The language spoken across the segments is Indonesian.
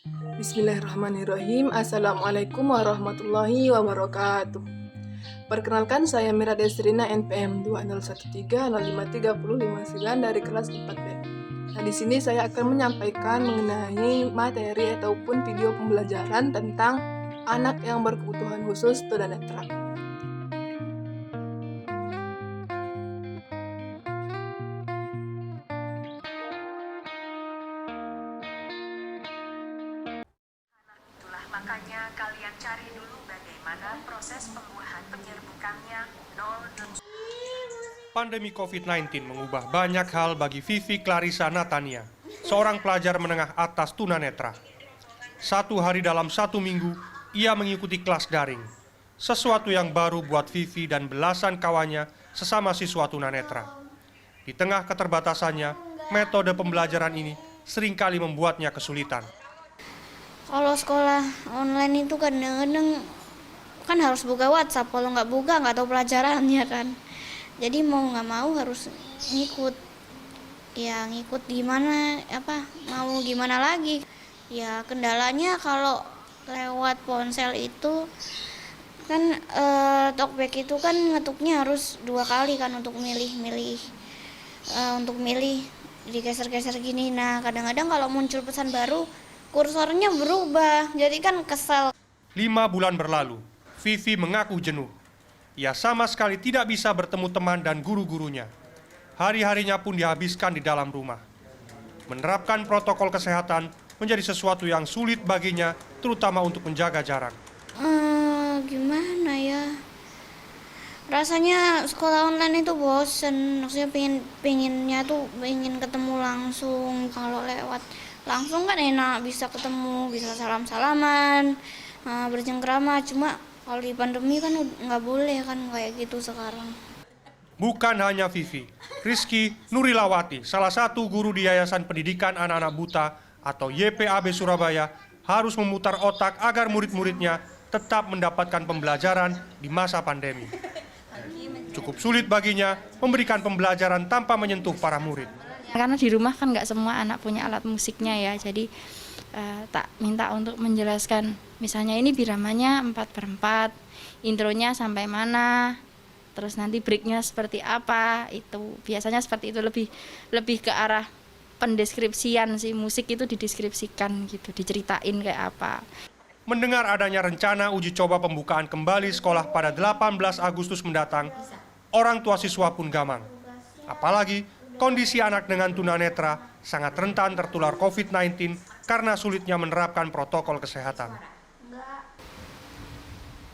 Bismillahirrahmanirrahim. Assalamualaikum warahmatullahi wabarakatuh. Perkenalkan, saya Mira Desrina NPM 2013053059 dari kelas 4B. Nah, di sini saya akan menyampaikan mengenai materi ataupun video pembelajaran tentang anak yang berkebutuhan khusus tunanetra. Makanya kalian cari dulu bagaimana proses pembuahan penyerbukannya. Pandemi COVID-19 mengubah banyak hal bagi Vivi Clarissa Natania, seorang pelajar menengah atas tunanetra. 1 hari dalam 1 minggu, ia mengikuti kelas daring. Sesuatu yang baru buat Vivi dan belasan kawannya sesama siswa tunanetra. Di tengah keterbatasannya, metode pembelajaran ini seringkali membuatnya kesulitan. Kalau sekolah online itu kadang-kadang kan harus buka WhatsApp, kalau nggak buka nggak tahu pelajarannya kan. Jadi mau nggak mau harus ngikut. Ya ngikut gimana, mau gimana lagi. Ya kendalanya kalau lewat ponsel itu kan talkback itu kan ngetuknya harus 2 kali kan untuk milih digeser-geser gini. Nah kadang-kadang kalau muncul pesan baru kursornya berubah, jadi kan kesel. 5 bulan berlalu, Vivi mengaku jenuh. Ia sama sekali tidak bisa bertemu teman dan guru-gurunya. Hari-harinya pun dihabiskan di dalam rumah. Menerapkan protokol kesehatan menjadi sesuatu yang sulit baginya, terutama untuk menjaga jarak. Gimana ya? Rasanya sekolah online itu bosen. Maksudnya pengen ketemu langsung. Kalau lewat langsung kan enak, bisa ketemu, bisa salam-salaman, bercengkrama. Cuma kalau di pandemi kan nggak boleh kan kayak gitu sekarang. Bukan hanya Vivi, Rizky Nurilawati, salah satu guru di Yayasan Pendidikan Anak-anak Buta atau YPAB Surabaya, harus memutar otak agar murid-muridnya tetap mendapatkan pembelajaran di masa pandemi. Cukup sulit baginya memberikan pembelajaran tanpa menyentuh para murid. Karena di rumah kan nggak semua anak punya alat musiknya ya, jadi tak minta untuk menjelaskan, misalnya ini biramanya 4/4, intronya sampai mana, terus nanti breaknya seperti apa, itu biasanya seperti itu, lebih ke arah pendeskripsian sih, musik itu dideskripsikan gitu, diceritain kayak apa. Mendengar adanya rencana uji coba pembukaan kembali sekolah pada 18 Agustus mendatang, orang tua siswa pun gamang. Apalagi kondisi anak dengan tunanetra sangat rentan tertular COVID-19 karena sulitnya menerapkan protokol kesehatan.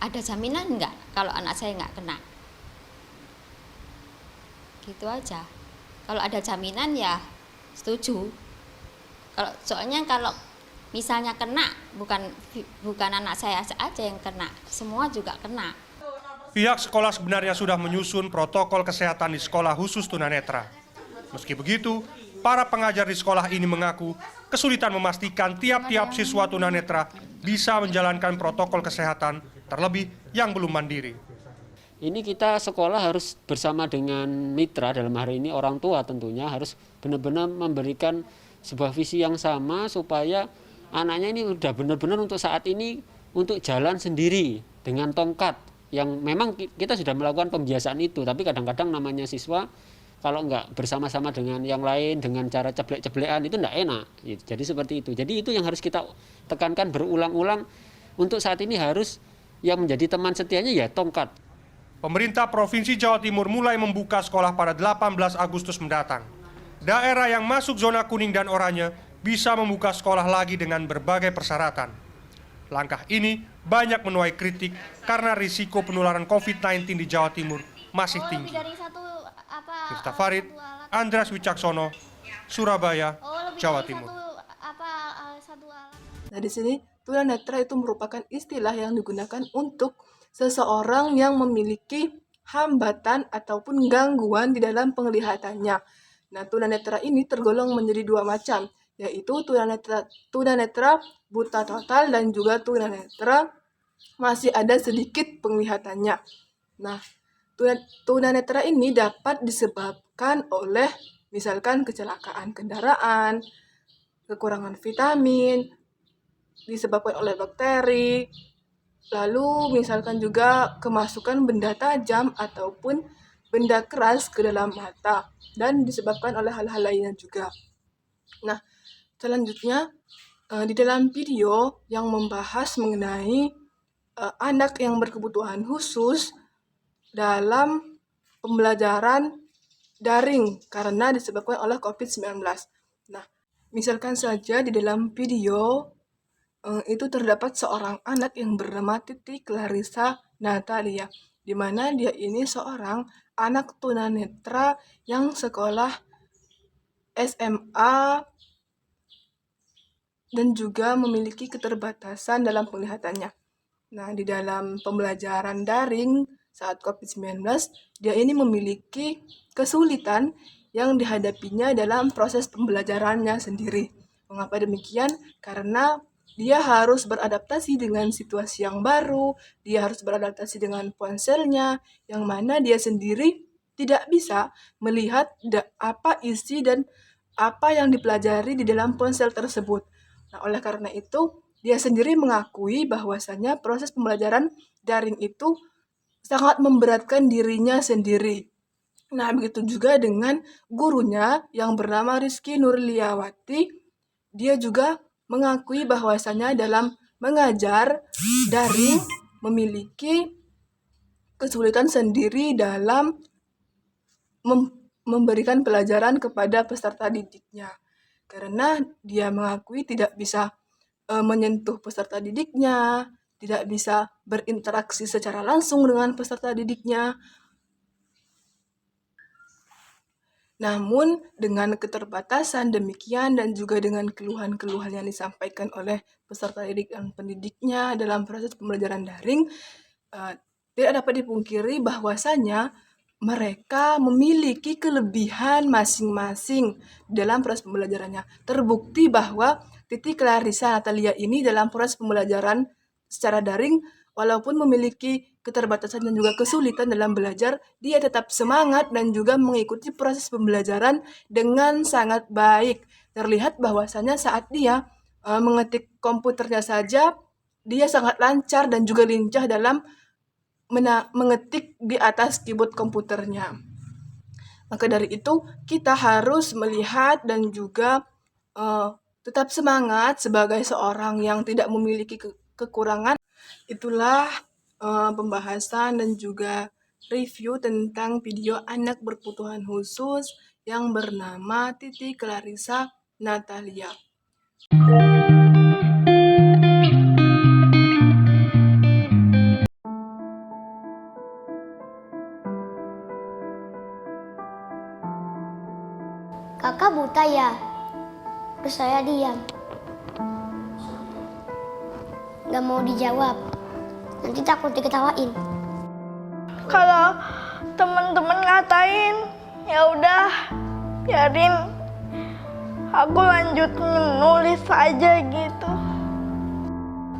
Ada jaminan nggak kalau anak saya nggak kena? Gitu aja. Kalau ada jaminan ya setuju. Soalnya kalau misalnya kena, bukan anak saya aja yang kena, semua juga kena. Pihak sekolah sebenarnya sudah menyusun protokol kesehatan di sekolah khusus tunanetra. Meski begitu, para pengajar di sekolah ini mengaku kesulitan memastikan tiap-tiap siswa tunanetra bisa menjalankan protokol kesehatan, terlebih yang belum mandiri. Ini kita sekolah harus bersama dengan mitra, dalam hari ini orang tua tentunya harus benar-benar memberikan sebuah visi yang sama supaya anaknya ini udah benar-benar untuk saat ini untuk jalan sendiri dengan tongkat, yang memang kita sudah melakukan pembiasaan itu, tapi kadang-kadang namanya siswa kalau nggak bersama-sama dengan yang lain dengan cara ceblek-ceblekan itu nggak enak. Jadi seperti itu. Jadi itu yang harus kita tekankan berulang-ulang. Untuk saat ini harus yang menjadi teman setianya ya tongkat. Pemerintah Provinsi Jawa Timur mulai membuka sekolah pada 18 Agustus mendatang. Daerah yang masuk zona kuning dan oranye bisa membuka sekolah lagi dengan berbagai persyaratan. Langkah ini banyak menuai kritik karena risiko penularan COVID-19 di Jawa Timur masih tinggi. Miftah Farid, Andreas Wicaksono, Surabaya, Jawa Timur. Nah, di sini tunanetra itu merupakan istilah yang digunakan untuk seseorang yang memiliki hambatan ataupun gangguan di dalam penglihatannya. Nah, tunanetra ini tergolong menjadi 2 macam, yaitu tunanetra buta total dan juga tunanetra masih ada sedikit penglihatannya. Nah, tunanetra ini dapat disebabkan oleh misalkan kecelakaan kendaraan, kekurangan vitamin, disebabkan oleh bakteri, lalu misalkan juga kemasukan benda tajam ataupun benda keras ke dalam mata, dan disebabkan oleh hal-hal lainnya juga. Nah, selanjutnya di dalam video yang membahas mengenai anak yang berkebutuhan khusus dalam pembelajaran daring karena disebabkan oleh COVID-19. Nah, misalkan saja di dalam video itu terdapat seorang anak yang bernama Titi Clarissa Natalia, di mana dia ini seorang anak tunanetra yang sekolah SMA dan juga memiliki keterbatasan dalam penglihatannya. Nah, di dalam pembelajaran daring saat COVID-19, dia ini memiliki kesulitan yang dihadapinya dalam proses pembelajarannya sendiri. Mengapa demikian? Karena dia harus beradaptasi dengan situasi yang baru, dia harus beradaptasi dengan ponselnya, yang mana dia sendiri tidak bisa melihat apa isi dan apa yang dipelajari di dalam ponsel tersebut. Nah, oleh karena itu, dia sendiri mengakui bahwasanya proses pembelajaran daring itu sangat memberatkan dirinya sendiri. Nah, begitu juga dengan gurunya yang bernama Rizky Nurliawati. Dia juga mengakui bahwasanya dalam mengajar daring memiliki kesulitan sendiri dalam memberikan pelajaran kepada peserta didiknya. Karena dia mengakui tidak bisa menyentuh peserta didiknya, tidak bisa berinteraksi secara langsung dengan peserta didiknya. Namun dengan keterbatasan demikian dan juga dengan keluhan-keluhan yang disampaikan oleh peserta didik dan pendidiknya dalam proses pembelajaran daring, tidak dapat dipungkiri bahwasanya mereka memiliki kelebihan masing-masing dalam proses pembelajarannya. Terbukti bahwa Titi Clarissa Natalia ini dalam proses pembelajaran secara daring, walaupun memiliki keterbatasan dan juga kesulitan dalam belajar, dia tetap semangat dan juga mengikuti proses pembelajaran dengan sangat baik. Terlihat bahwasanya saat dia mengetik komputernya saja, dia sangat lancar dan juga lincah dalam mengetik di atas keyboard komputernya. Maka dari itu, kita harus melihat dan juga tetap semangat sebagai seorang yang tidak memiliki kekurangan. Itulah pembahasan dan juga review tentang video anak berkebutuhan khusus yang bernama Titi Clarissa Natalia. Kakak buta ya? Terus saya diam. Gak mau dijawab. Nanti takut diketawain. Kalau teman-teman ngatain, ya udah biarin. Aku lanjut nulis aja gitu.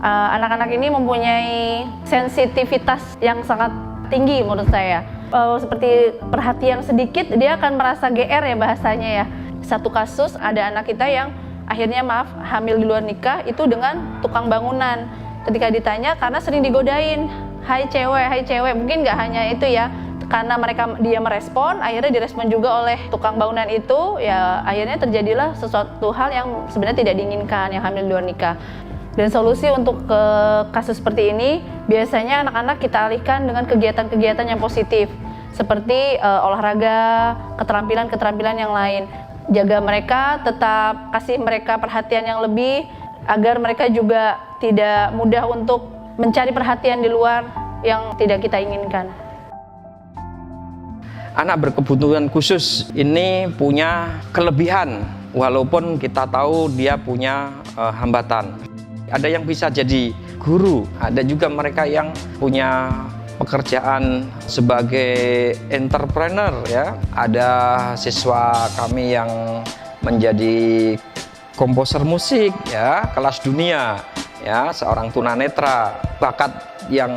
Anak-anak ini mempunyai sensitivitas yang sangat tinggi menurut saya. Seperti perhatian sedikit dia akan merasa GR ya bahasanya ya. Satu kasus ada anak kita yang akhirnya hamil di luar nikah itu dengan tukang bangunan. Ketika ditanya karena sering digodain, hai cewek, mungkin nggak hanya itu ya, karena dia merespon, akhirnya direspon juga oleh tukang bangunan itu, ya akhirnya terjadilah sesuatu hal yang sebenarnya tidak diinginkan, yang hamil di luar nikah. Dan solusi untuk kasus seperti ini, biasanya anak-anak kita alihkan dengan kegiatan-kegiatan yang positif, seperti olahraga, keterampilan-keterampilan yang lain. Jaga mereka, tetap kasih mereka perhatian yang lebih, agar mereka juga tidak mudah untuk mencari perhatian di luar yang tidak kita inginkan. Anak berkebutuhan khusus ini punya kelebihan, walaupun kita tahu dia punya hambatan. Ada yang bisa jadi guru, ada juga mereka yang punya pekerjaan sebagai entrepreneur ya. Ada siswa kami yang menjadi komposer musik ya, kelas dunia ya, seorang tunanetra, bakat yang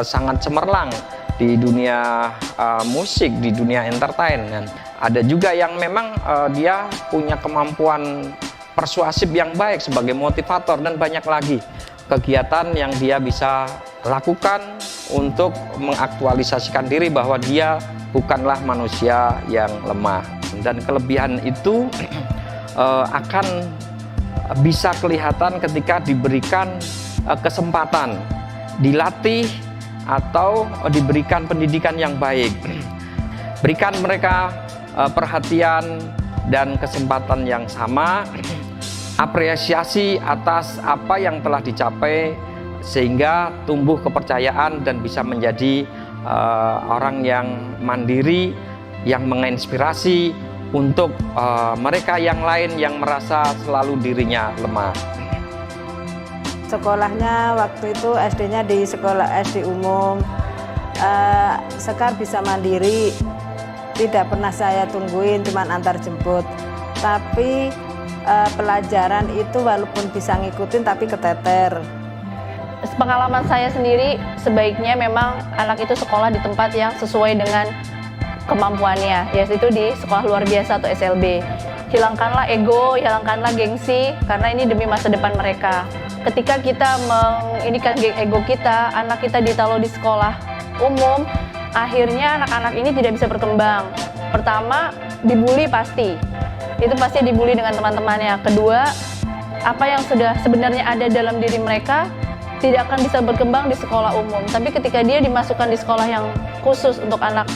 sangat cemerlang di dunia musik, di dunia entertain. Dan ada juga yang memang dia punya kemampuan persuasif yang baik, sebagai motivator, dan banyak lagi kegiatan yang dia bisa lakukan untuk mengaktualisasikan diri bahwa dia bukanlah manusia yang lemah. Dan kelebihan itu akan bisa kelihatan ketika diberikan kesempatan, dilatih atau diberikan pendidikan yang baik. Berikan mereka perhatian dan kesempatan yang sama, apresiasi atas apa yang telah dicapai, sehingga tumbuh kepercayaan dan bisa menjadi orang yang mandiri, yang menginspirasi untuk mereka yang lain yang merasa selalu dirinya lemah. Sekolahnya waktu itu SD-nya di sekolah SD umum. Sekar bisa mandiri, tidak pernah saya tungguin, cuman antar jemput. Tapi pelajaran itu walaupun bisa ngikutin tapi keteter. Pengalaman saya sendiri, sebaiknya memang anak itu sekolah di tempat yang sesuai dengan kemampuannya, yaitu di sekolah luar biasa atau SLB. Hilangkanlah ego, hilangkanlah gengsi, karena ini demi masa depan mereka. Ketika kita menginikan ego kita, anak kita ditaruh di sekolah umum, akhirnya anak-anak ini tidak bisa berkembang. Pertama, dibully pasti. Itu pasti dibully dengan teman-temannya. Kedua, apa yang sudah sebenarnya ada dalam diri mereka tidak akan bisa berkembang di sekolah umum. Tapi ketika dia dimasukkan di sekolah yang khusus untuk anak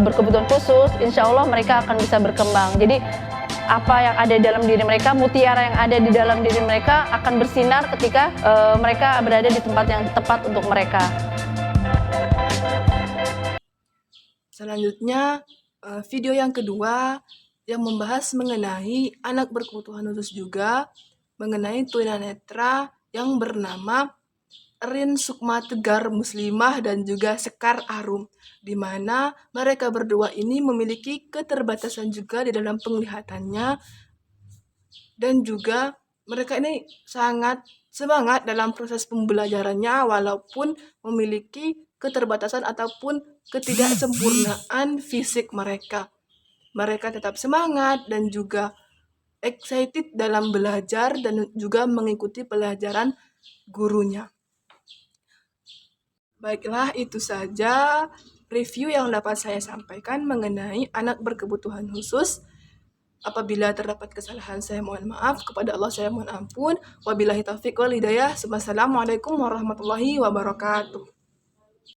berkebutuhan khusus, insya Allah mereka akan bisa berkembang. Jadi apa yang ada dalam diri mereka, mutiara yang ada di dalam diri mereka akan bersinar ketika mereka berada di tempat yang tepat untuk mereka. Selanjutnya, video yang kedua yang membahas mengenai anak berkebutuhan khusus juga, mengenai tunanetra yang bernama Rin Sukma Tegar Muslimah dan juga Sekar Arum, di mana mereka berdua ini memiliki keterbatasan juga di dalam penglihatannya, dan juga mereka ini sangat semangat dalam proses pembelajarannya walaupun memiliki keterbatasan ataupun ketidaksempurnaan fisik mereka. Mereka tetap semangat dan juga excited dalam belajar dan juga mengikuti pelajaran gurunya. Baiklah, itu saja review yang dapat saya sampaikan mengenai anak berkebutuhan khusus. Apabila terdapat kesalahan, saya mohon maaf. Kepada Allah saya mohon ampun. Wabillahi taufiq wal hidayah. Wassalamualaikum warahmatullahi wabarakatuh.